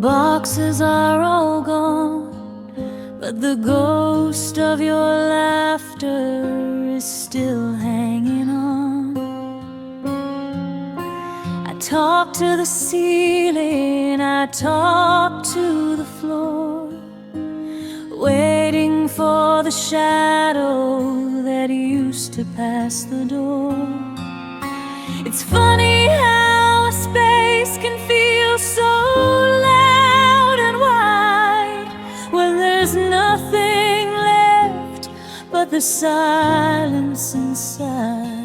boxes are all gone, but the ghost of your laughter is still hanging on. I talk to the ceiling, I talk to the floor, waiting for the shadow that used to pass the door. It's funny how a space can feel so loud and wide when there's nothing left but the silence inside.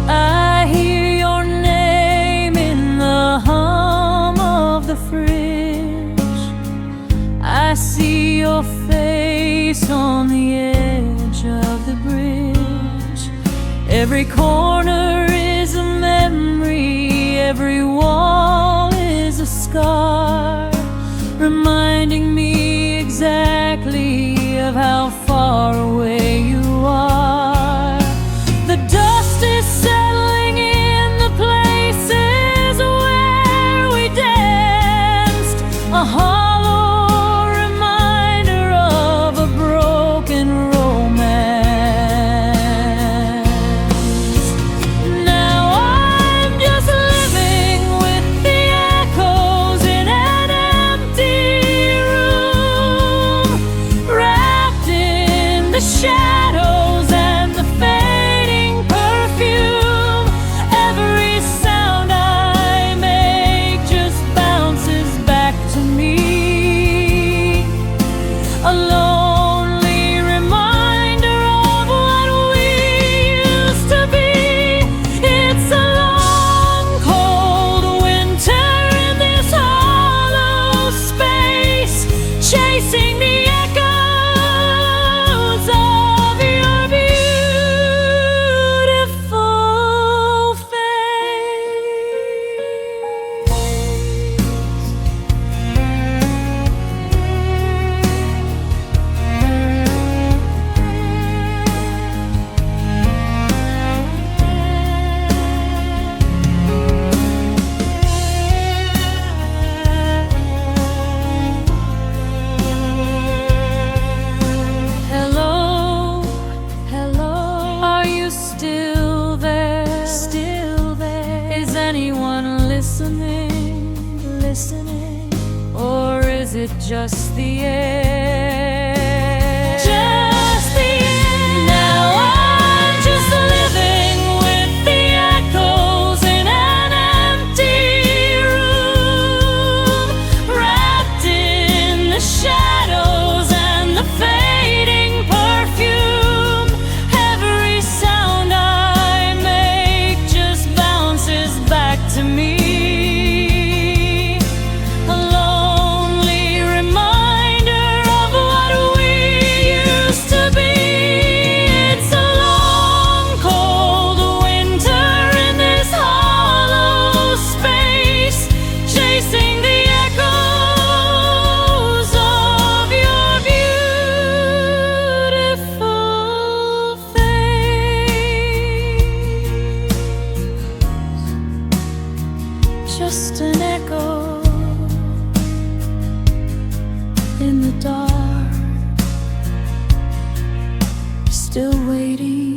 I hear your name in the hum of the fridge. I see your face on the edge of the bridge. Every corner is a memory, every wall is a scar, reminding me exactly of how far away you are. The dust is settling in the places where we danced, a hollow reminder of a broken romance. Now I'm just living with the echoes in an empty room, wrapped in the shadows and the fading perfume. Every sound I make just bounces back to me, a lonely reminder of what we used to be. It's a long, cold winter in this hollow space, chasing the echoes of your beautiful face. Hello, hello, are you still there? Still there? Is anyone listening? Listening? Or is it just the air? Just the air. Now I'm just living with the echoes in an empty room, wrapped in the shadows and the fading perfume. Every sound I make just bounces back to me, a lonely reminder of what we used to be. It's a long, cold winter in this hollow space, chasing the echoes of your beautiful face. Just an echo in the dark, still waiting.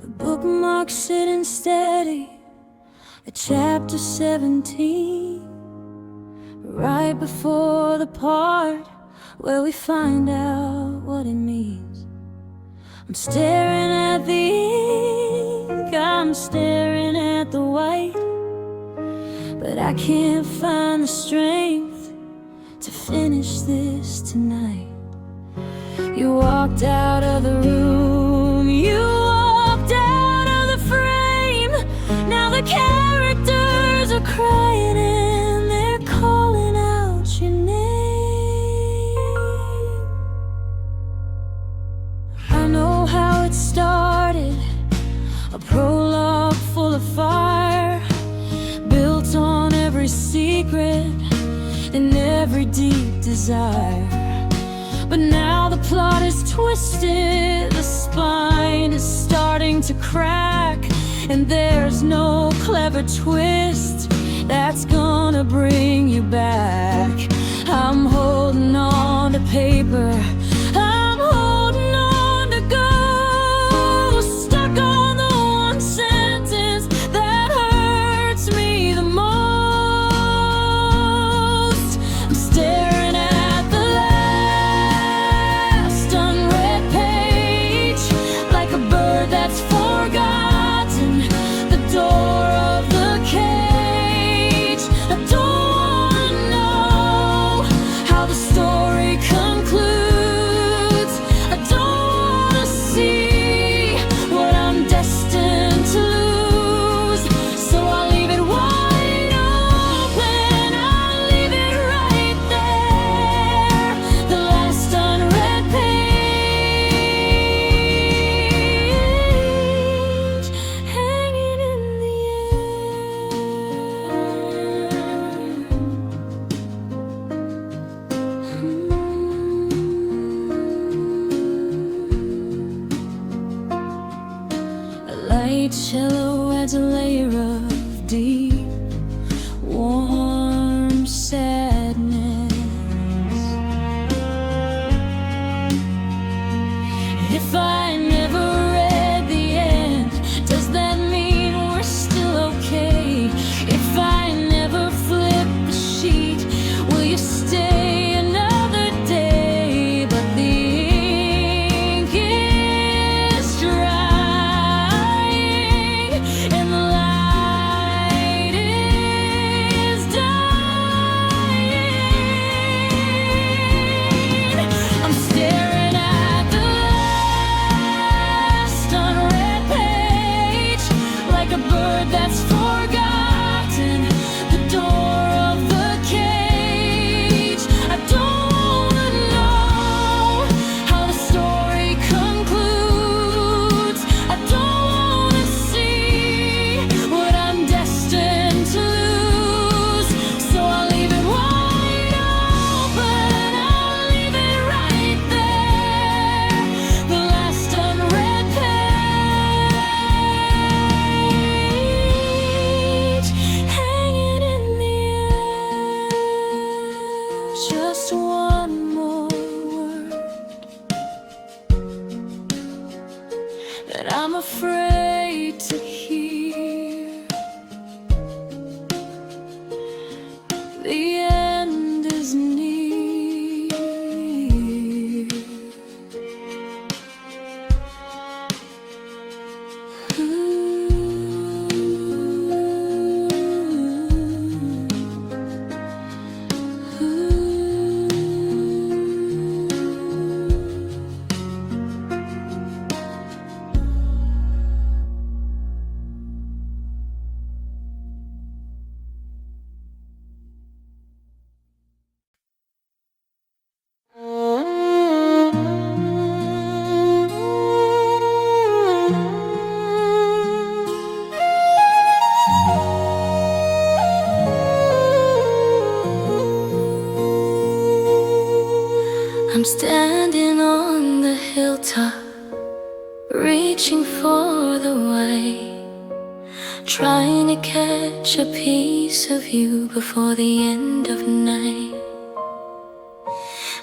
The bookmark sitting steady at chapter 17, right before the part where we find out what it means. I'm staring at the ink, I'm staring at the white, but I can't find the strength to finish this tonight. You walked out of the room, you walked the characters are crying and they're calling out your name. I know how it started, a prologue full of fire, built on every secret and every deep desire. But now the plot is twisted, the spine is starting to crack, and there's no clever twist that's gonna bring you back. I'm holding on to paper, I'm holding on to go, stuck on the one sentence that hurts me the most. I'm staring at the last unread page, like a bird that's forgotten the door of the cage. I don't wanna know how the story concludes. I don't wanna see what I'm destined to lose. So I'll leave it wide open, I'll leave it right there, the last unread page, hanging in the air. A light yellow adds a layer of deep, warm sadness. If I never read the end, does that mean we're still okay? If I never flip the sheet, will you stay another day? But the ink is drying and the light is dying. I'm staring at the last unread page, like a bird that's forgotten the door of the cage. I don't wanna know how the story concludes. I don't wanna see what I'm destined to lose. So I'll leave it wide open, I'll leave it right there, the last unread page, hanging in the air. Just one more word that I'm afraid to hear. The end is near. I'm standing on the hilltop, reaching for the way, trying to catch a piece of you before the end of night.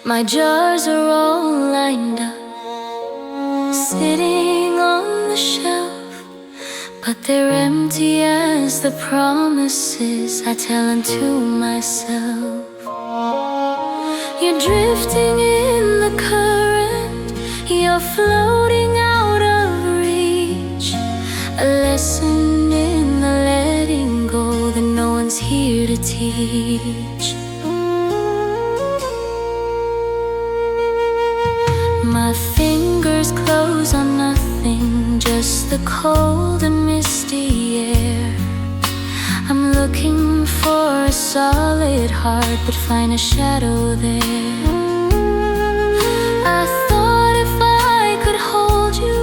My jars are all lined up, sitting on the shelf, but they're empty as the promises I tell unto myself. You're drifting in the current, you're floating out of reach, a lesson in the letting go that no one's here to teach. My fingers close on nothing, just the cold and misty air. for a solid heart, but find a shadow there. I thought if I could hold you,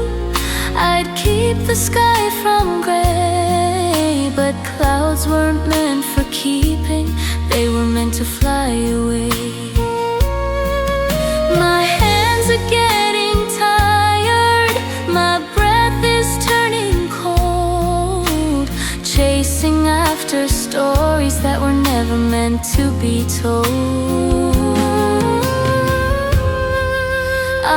I'd keep the sky from gray. But clouds weren't meant for keeping, they were meant to fly away. My hands are getting tired, my breath is turning cold, chasing after stories that were never meant to be told.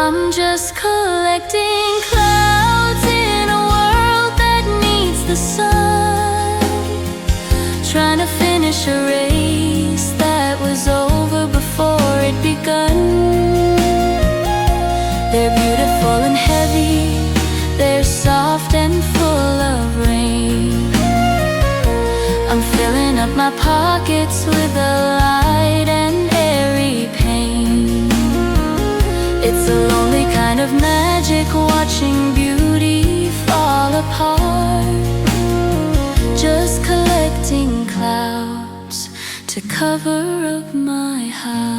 I'm just collecting clouds in a world that needs the sun, trying to finish a race that was over before it begun. They're beautiful and heavy, they're soft and full of rain. I'm filling up my pockets with a light and airy pain. It's a lonely kind of magic, watching beauty fall apart. Just collecting clouds to cover up my heart.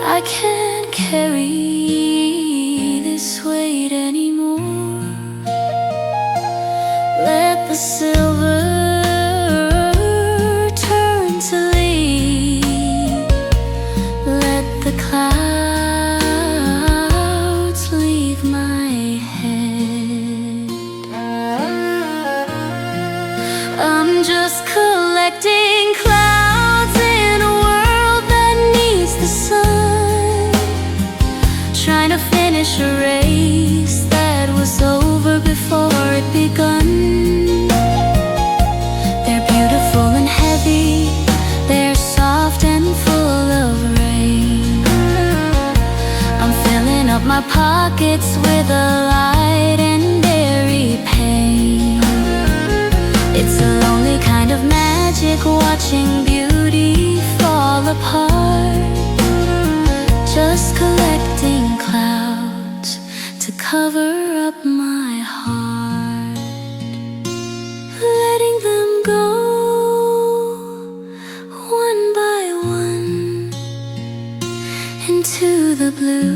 I can't carry this weight anymore. Let the silver turn to lead. Let the clouds leave my head. I'm just collecting clouds in a world that needs the sun, trying to finish a race that was over before it begun. They're beautiful and heavy, they're soft and full of rain. I'm filling up my pockets with a light and airy pain. It's a lonely kind of magic, watching beauty fall apart. Just collecting clouds to cover up my heart, letting them go one by one into the blue.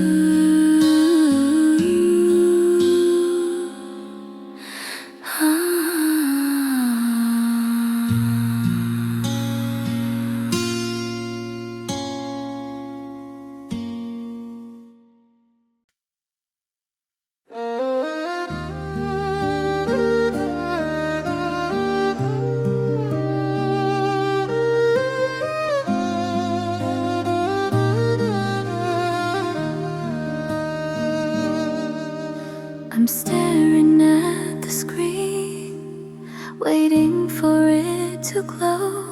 I'm staring at the screen, waiting for it to glow,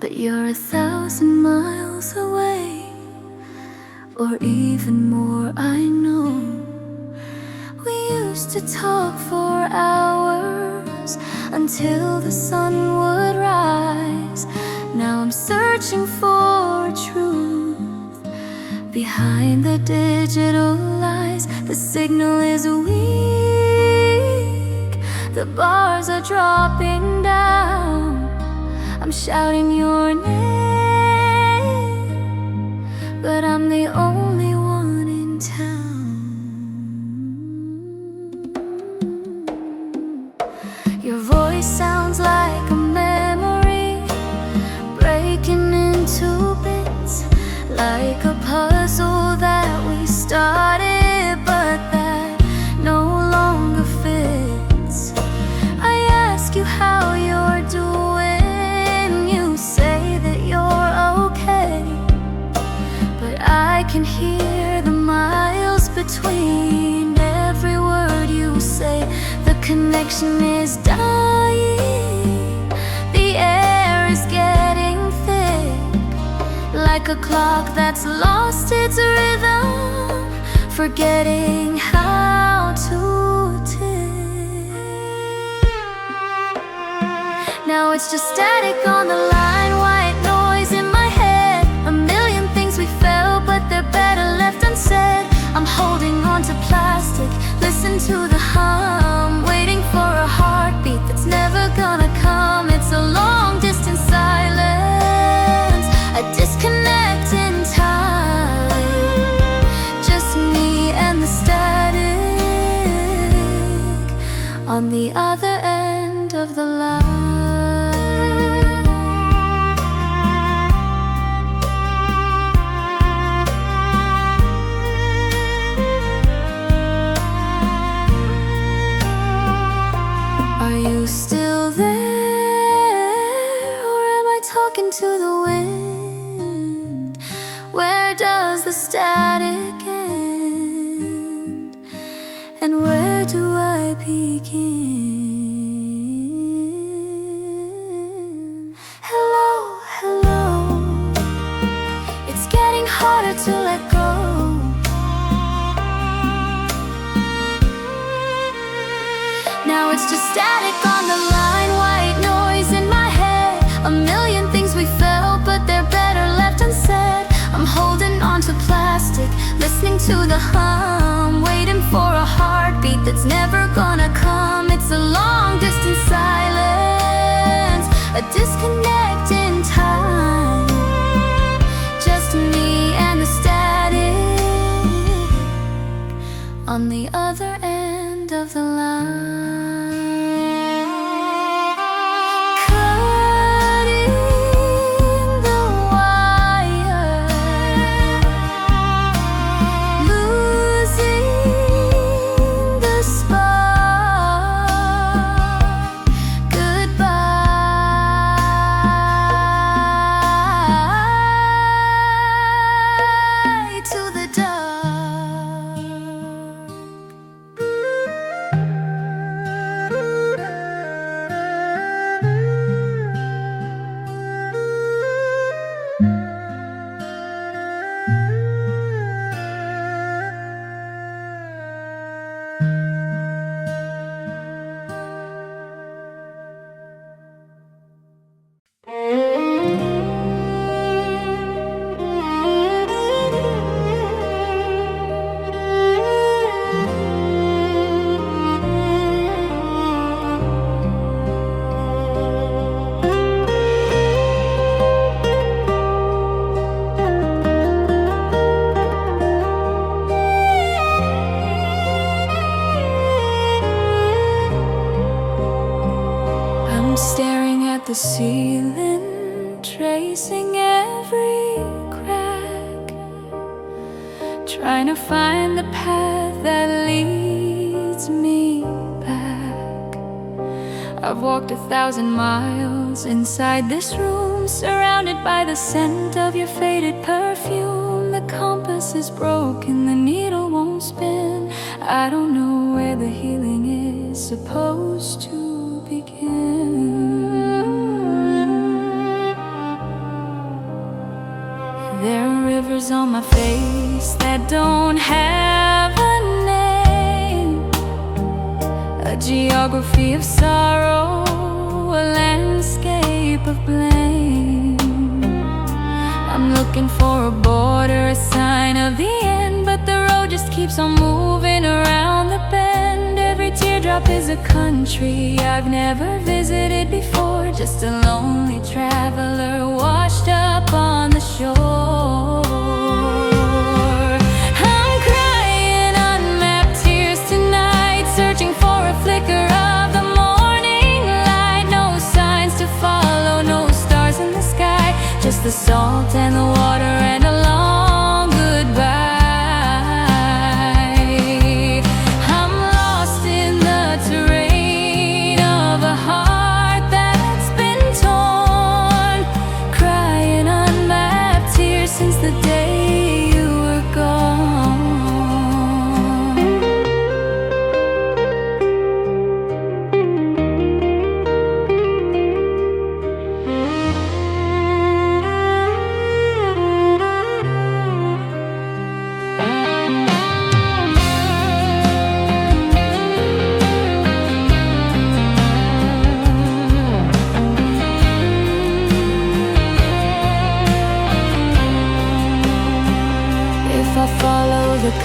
but you're 1,000 miles away, or even more, I know. We used to talk for hours until the sun would rise. Now I'm searching for truth behind the digital lies. The signal is weak, the bars are dropping down. I'm shouting your name, but I'm the only one in town. Your voice sounds like a memory, breaking into bits, like a puzzle that we started, but that no longer fits. I ask you how you're doing, you say that you're okay, but I can hear the miles between every word you say. The connection is dying, the air is getting thick, like a clock that's lost its rhythm, forgetting it's just static on the line, white noise in my head. A million things we felt, but they're better left unsaid. I'm holding on to plastic, listen to the hum, waiting for a heartbeat that's never gonna come. It's a long distance silence, a disconnect in time. Just me and the static on the other end of the line. Are you still there, or am I talking to the wind? Where does the static end, and where do I begin? Hello, hello. It's getting harder to let go. Now it's just static on the line, white noise in my head. A million things we felt, but they're better left unsaid. I'm holding on to plastic, listening to the hum, waiting for a heartbeat that's never gonna come. It's a long distance silence, a disconnect in time. Just me and the static on the other end of the line. Staring at the ceiling, tracing every crack, trying to find the path that leads me back. I've walked 1,000 miles inside this room, surrounded by the scent of your faded perfume. The compass is broken, the needle won't spin. I don't know where the healing is supposed to begin. There are rivers on my face that don't have a name, a geography of sorrow, a landscape of blame. I'm looking for a border, a sign of the end, but the road just keeps on moving around the bend. Every teardrop is a country I've never visited before, just a lonely traveler washed up on the shore. I'm crying unmapped tears tonight, searching for a flicker of the morning light. No signs to follow, no stars in the sky, just the salt and the water and a long goodbye. Since the day you were gone,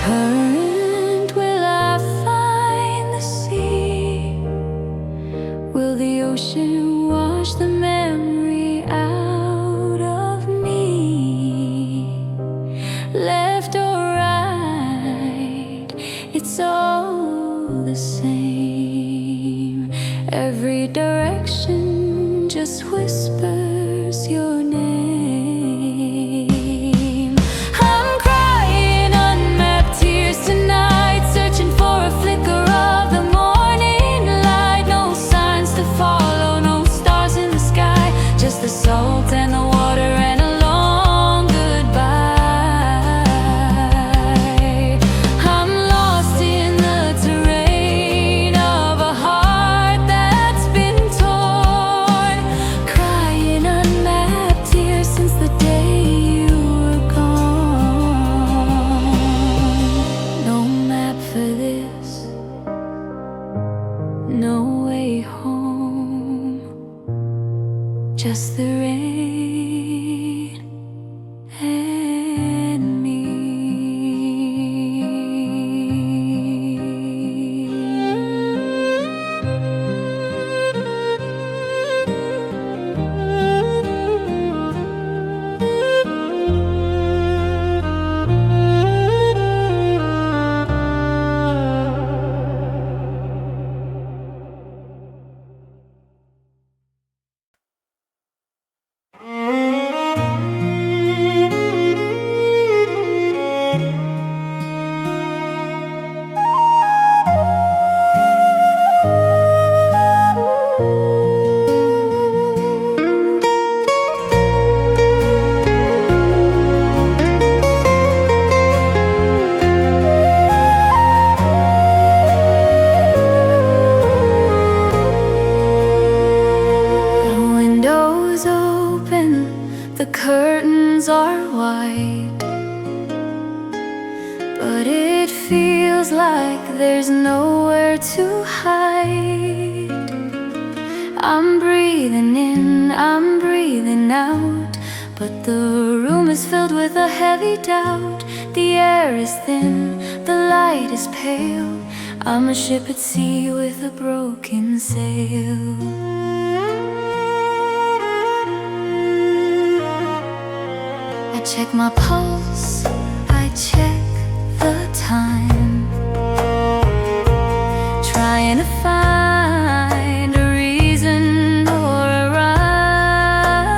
Current, will I find the sea? Will the ocean wash the memory out of me? Left or right, it's all the same. Every direction just whispers your name. I'm crying unmapped tears tonight, searching for a flicker of the morning light. No signs to follow, no stars in the sky, just the salt and the water and a long goodbye. I'm lost in the terrain of a heart that's been torn, crying unmapped tears since the day you were gone. No map for this, no way home, just the rain and me. The windows open, the curtains are white, but it feels like there's nowhere to hide. I'm breathing in, I'm breathing out, but the room is filled with a heavy doubt. The air is thin, the light is pale. I'm a ship at sea with a broken sail. I check my pulse, I check the time, trying to find a reason or a rhyme.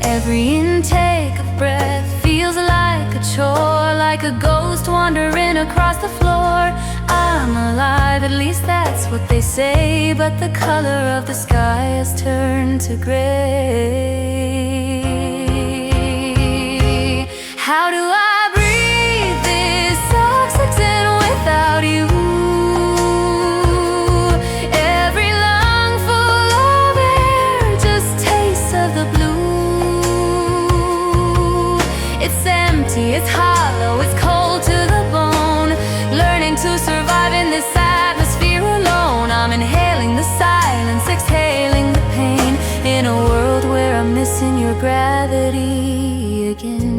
Every intake of breath feels like a chore, like a ghost wandering across the floor. I'm alive, at least that's what they say, but the color of the sky has turned to gray. How do I breathe this oxygen without you? Every lungful of air just tastes of the blue. It's empty, it's hollow, it's cold to the bone, learning to survive in this atmosphere alone. I'm inhaling the silence, exhaling the pain, in a world where I'm missing your gravity again.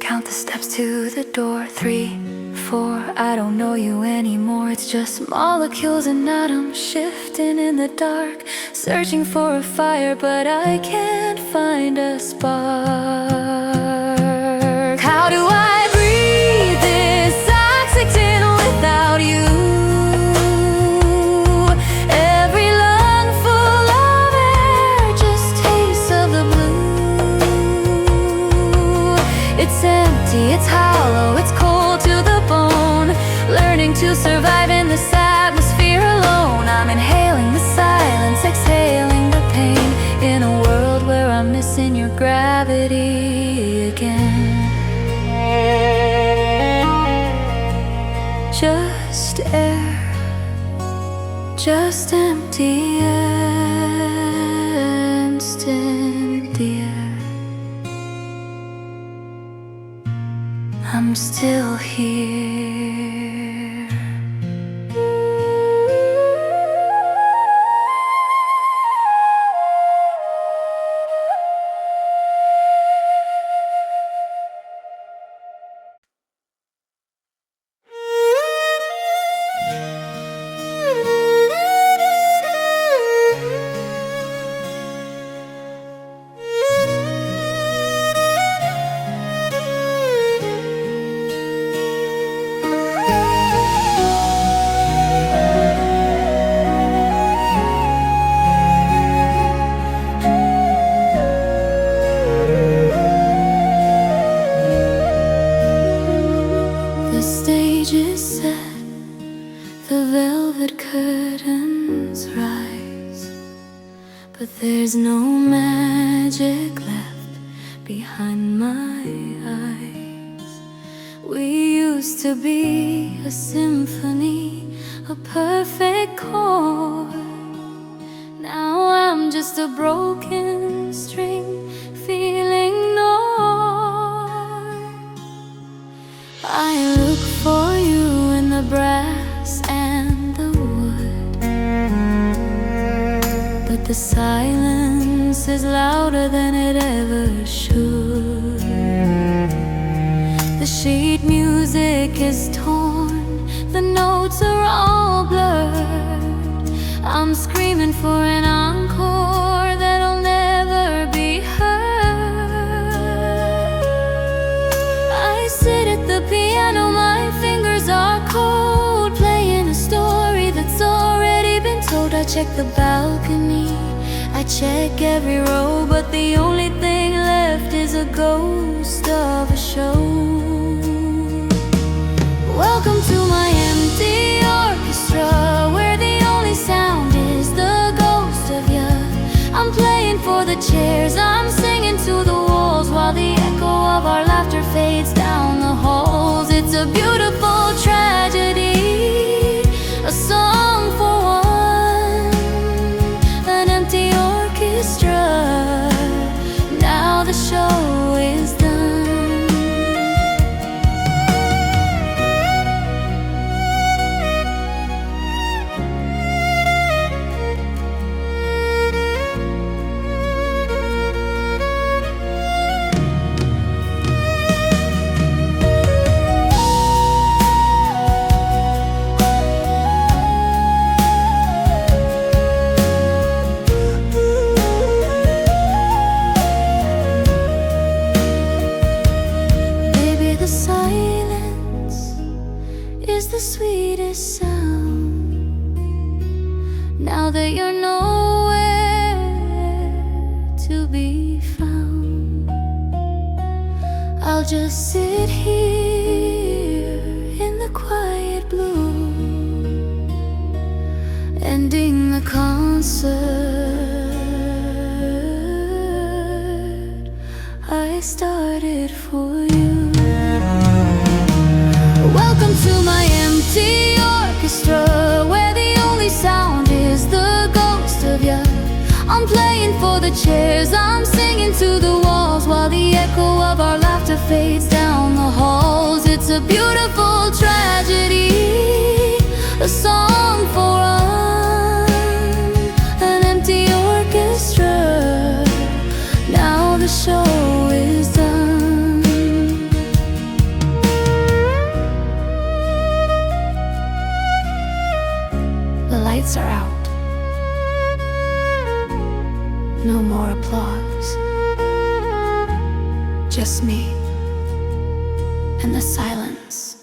Count the steps to the door, 3, 4. I don't know you anymore. It's just molecules and atoms shifting in the dark, searching for a fire, but I can't find a spark. How do I breathe this oxygen without you? Every lungful of air just tastes of the blue. It's empty, it's hollow, it's cold to the bone, learning to survive in this atmosphere alone. I'm inhaling the silence, exhaling the pain, in a world where I'm missing your gravity again. air, just empty and the air. I'm still here. The stage is set, the velvet curtains rise, but there's no magic left behind my eyes. We used to be a symphony, a perfect chord. Now I'm just a broken string, feeling ignored. I look for you in the brass and the wood, but the silence is louder than it ever should. The sheet music is torn, the notes are all blurred. I'm screaming for an encore that'll never be heard. I sit at the piano, my fingers are cold, playing a story that's already been told. I check the balcony, I check every row, but the only thing left is a ghost of a show. Welcome to my empty orchestra, where the only sound is the ghost of you. I'm playing for the chairs, I'm singing to the walls, while the echo of our laughter fades down the halls. It's a beautiful tragedy, a song for one, an empty orchestra. Now the show is done. Silence is the sweetest sound. Now that you're nowhere to be found, I'll just sit here in the quiet blue, ending the concert I started for you. Welcome to my empty orchestra, where the only sound is the ghost of you. I'm playing for the chairs, I'm singing to the walls, while the echo of our laughter fades down the halls. It's a beautiful tragedy, a song for one, an empty orchestra. Now the show is done. The lights are out. No more applause. Just me and the silence.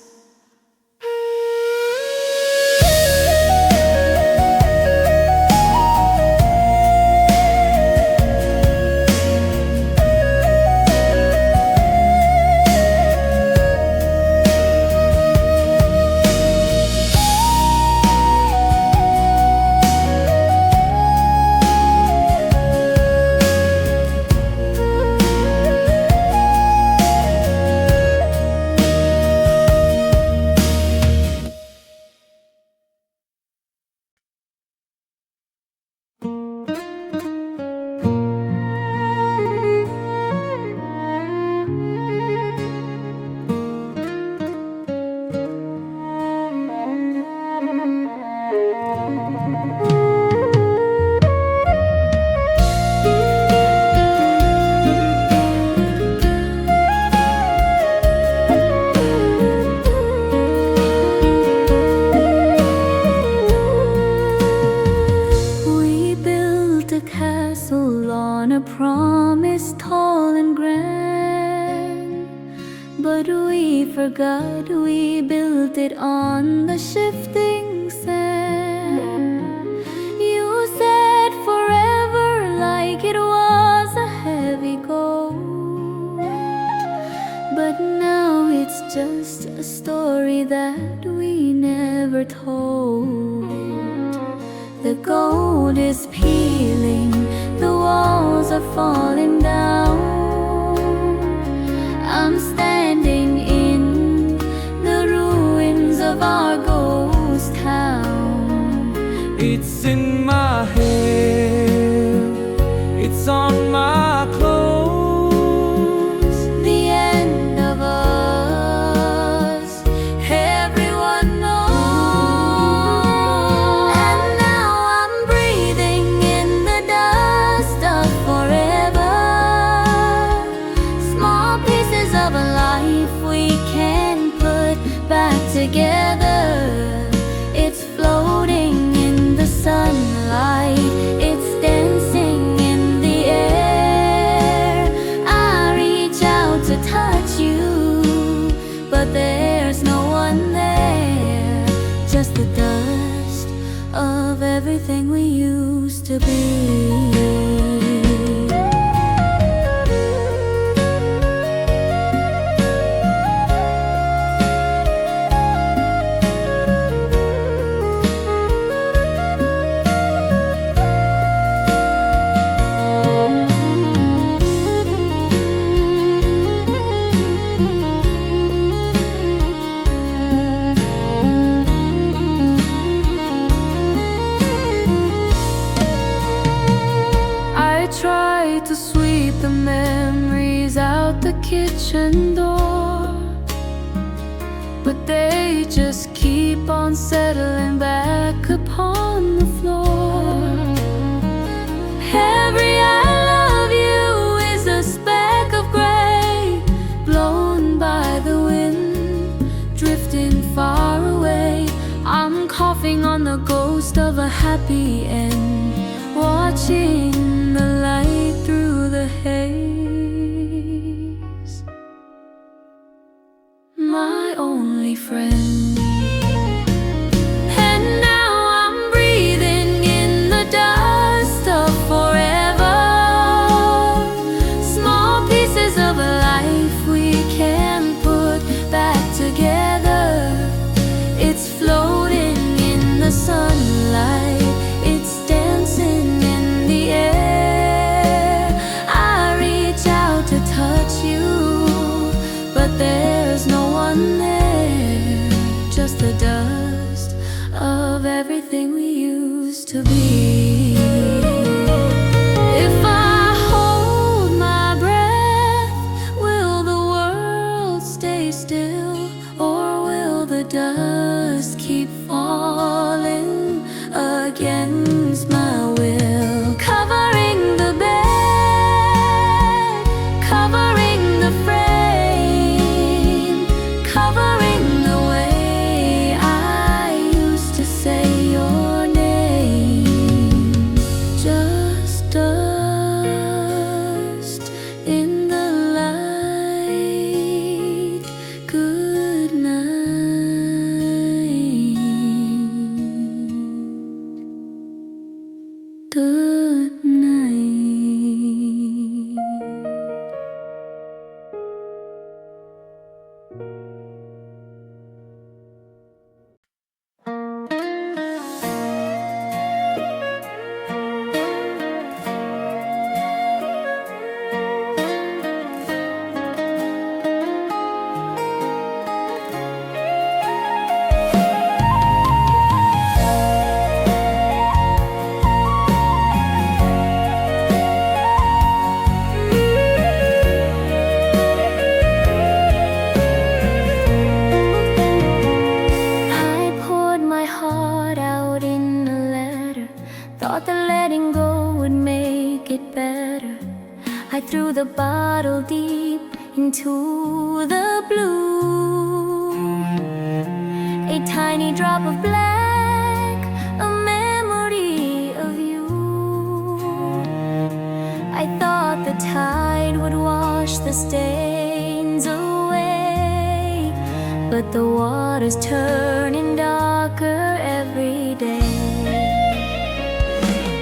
But we forgot we built it on the shifting sand. You said forever like it was a heavy goal, but now it's just a story that we never told. The gold is peeling, the walls are falling down. I'm standing in the ruins of our ghost town. It's in my hair, it's on my clothes. The end of us, everyone knows. And now I'm breathing in the dust of forever. Small pieces of a life we can put back together. It's floating in the sunlight, it's dancing in the air. I reach out to touch you, but there's no one there. Just the dust of everything we used to be. Try to sweep the memories out the kitchen door, but they just keep on settling back upon the floor. Every I love you is a speck of gray, blown by the wind, drifting far away. I'm coughing on the ghost of a happy end, watching the light through the haze. My only friend. And now I'm breathing in the dust of forever. Small pieces of a life we can put back together. It's floating in the sunlight, it's dancing in the air. I reach out to touch you, but there's no one there. Just the dust of everything we used to be. If I hold my breath, will the world stay still, or will the dust keep falling against my will? Covering the bed, covering the frame, covering the way I used to say your name. Just dust in the light. Good night. Good night. Thought that letting go would make it better. I threw the bottle deep into the blue. A tiny drop of black, a memory of you. I thought the tide would wash the stains away. but the water's turning darker every day.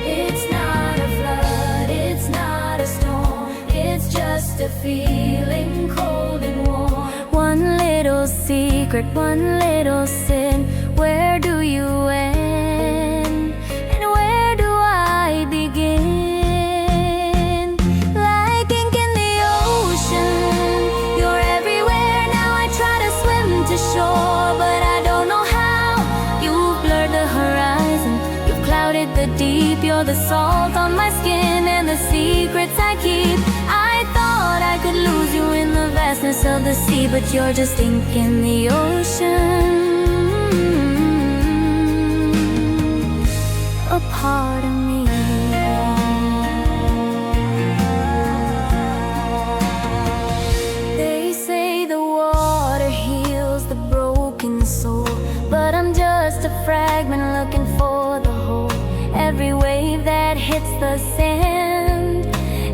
It's not a flood, it's not a storm, it's just a feeling cold and warm. One little secret, one little sin, where do you end? And where do I begin? Like ink in the ocean, you're everywhere. Now I try to swim to shore, but I don't know how. You've blurred the horizon, you've clouded the deep. You're the salt on my skin and the secrets I keep. I thought I could lose you in the vastness of the sea, but you're just ink in the ocean, a part of me. They say the water heals the broken soul, but I'm just a fragment looking for the whole. Every wave that hits the sand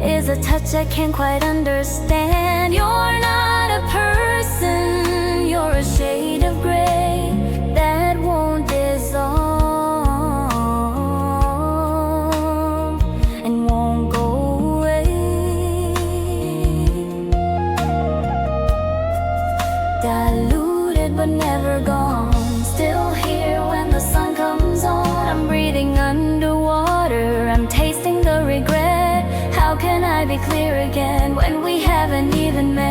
is a touch I can't quite understand. You're not a person, you're a shade of gray that won't dissolve and won't go away. Diluted but never gone, still here when the sun comes on. I'm breathing underwater, I'm tasting the regret. How can I be clear again when we haven't even met?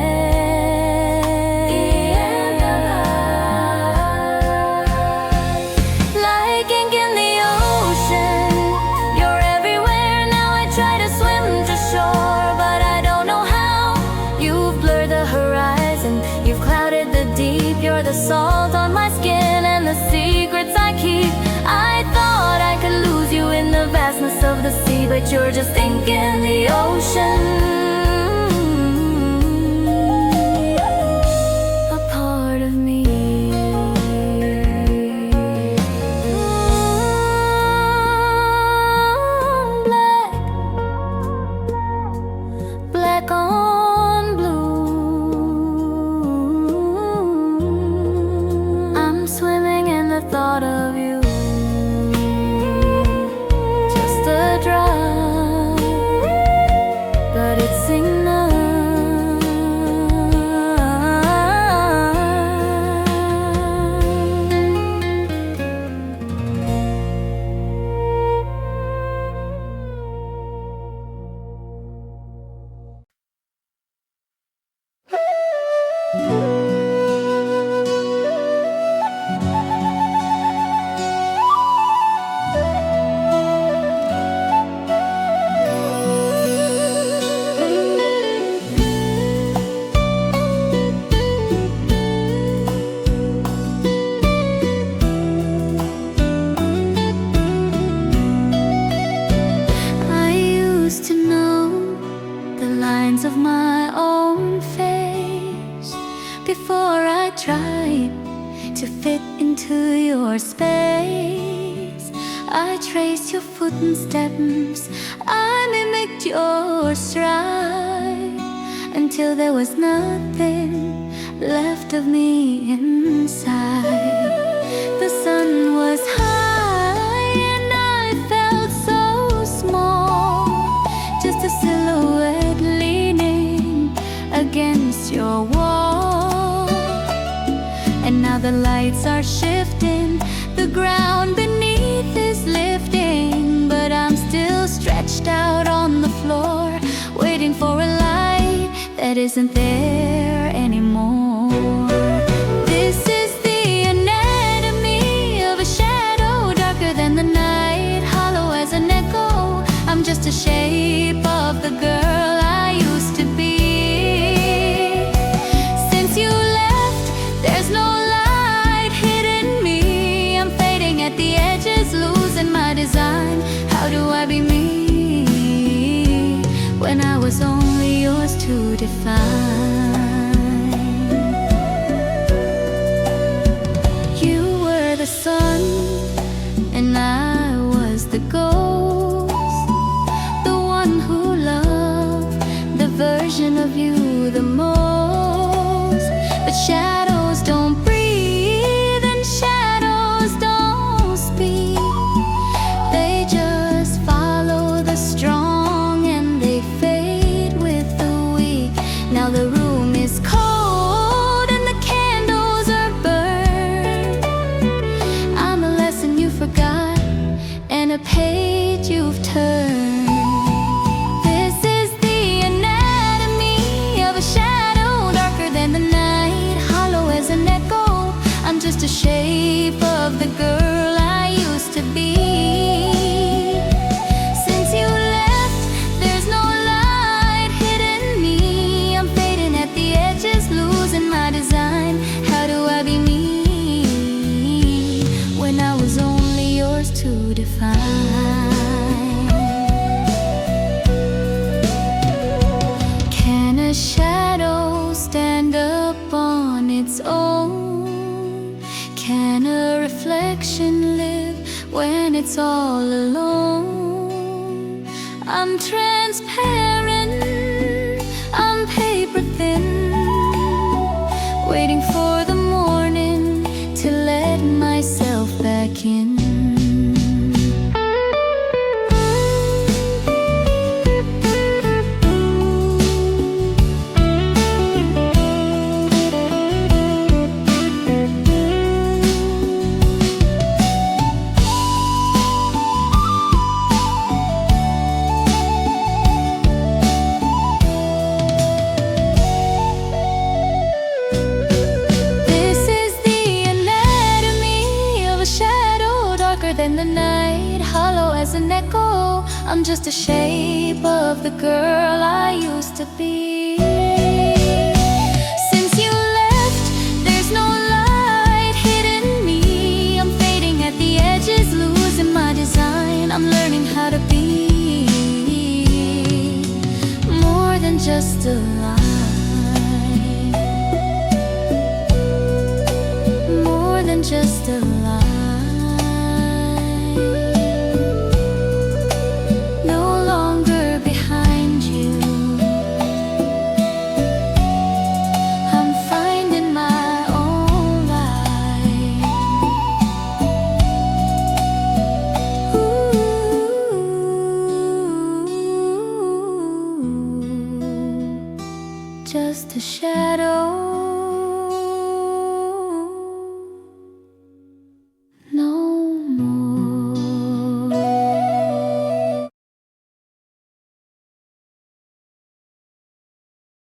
Like ink in the ocean, you're everywhere. Now I try to swim to shore, but I don't know how. You've blurred the horizon, you've clouded the deep. You're the salt on my skin and the secrets I keep. I thought I could lose you in the vastness of the sea, but you're just ink in the ocean, a part of me. Black, black on blue. I'm swimming in the thought of you. Just a drop, but it's enough. I used to know the lines of my own face before I tried to fit into your space. I traced your footsteps, I mimicked your stride, until there was nothing left of me inside. The sun was high and I felt so small, just a silhouette leaning against your wall. And now the lights are shifting, the ground beneath is lifting, but I'm still stretched out on the floor, waiting for a light that isn't there anymore. This is the anatomy of a shadow, darker than the night, hollow as an echo. I'm just a shape of the girl I used to be. Since you left, there's no light hidden me. I'm fading at the edges, losing my design. How do I be me when I was only yours to define? just a shape of the girl I used to be. Since you left, there's no light hitting me. I'm fading at the edges, losing my design. How do I be me when I was only yours to define? Can a shadow stand up on its own? Can a reflection live when it's all alone? I'm transparent, I'm paper thin, waiting for the morning to let myself back in. Than the night, hollow as an echo. I'm just a shape of the girl I used to be. Since you left, there's no light hitting me. I'm fading at the edges, losing my design. I'm learning how to be more than just a lie, more than just a lie. Just a shadow